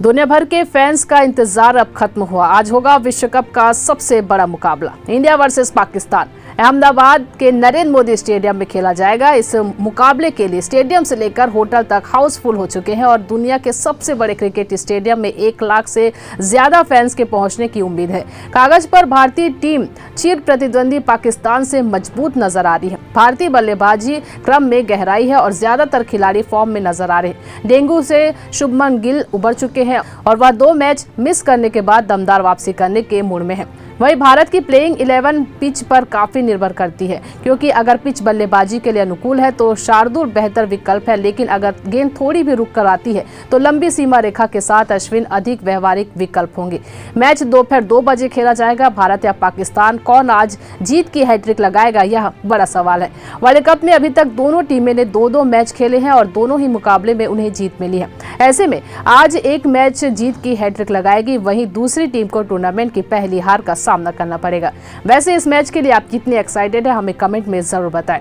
दुनिया भर के फैंस का इंतजार अब खत्म हुआ। आज होगा विश्व कप का सबसे बड़ा मुकाबला, इंडिया वर्सेस पाकिस्तान। अहमदाबाद के नरेंद्र मोदी स्टेडियम में खेला जाएगा। इस मुकाबले के लिए स्टेडियम से लेकर होटल तक हाउसफुल हो चुके हैं और दुनिया के सबसे बड़े क्रिकेट स्टेडियम में 1 लाख से ज्यादा फैंस के पहुंचने की उम्मीद है। कागज पर भारतीय टीम चिर प्रतिद्वंदी पाकिस्तान से मजबूत नजर आ रही है। भारतीय बल्लेबाजी क्रम में गहराई है और ज्यादातर खिलाड़ी फॉर्म में नजर आ रहे हैं। डेंगू से शुभमन गिल उबर चुके हैं और वह 2 मैच मिस करने के बाद दमदार वापसी करने के मूड में है। वहीं भारत की प्लेइंग 11 पिच पर काफी निर्भर करती है, क्योंकि अगर पिच बल्लेबाजी के लिए अनुकूल है तो शार्दुल बेहतर विकल्प है, लेकिन अगर गेंद थोड़ी भी रुक कर आती है तो लंबी सीमा रेखा के साथ अश्विन अधिक व्यवहारिक विकल्प होंगे। मैच दोपहर 2 बजे खेला जाएगा। भारत या पाकिस्तान, कौन आज जीत की हैट्रिक लगाएगा, यह बड़ा सवाल है। वर्ल्ड कप में अभी तक दोनों टीमें ने 2-2 मैच खेले हैं और दोनों ही मुकाबले में उन्हें जीत मिली है। ऐसे में आज एक मैच जीत की हैट्रिक लगाएगी, वहीं दूसरी टीम को टूर्नामेंट की पहली हार का सामना करना पड़ेगा। वैसे इस मैच के लिए आप कितने एक्साइटेड हैं, हमें कमेंट में जरूर बताएं।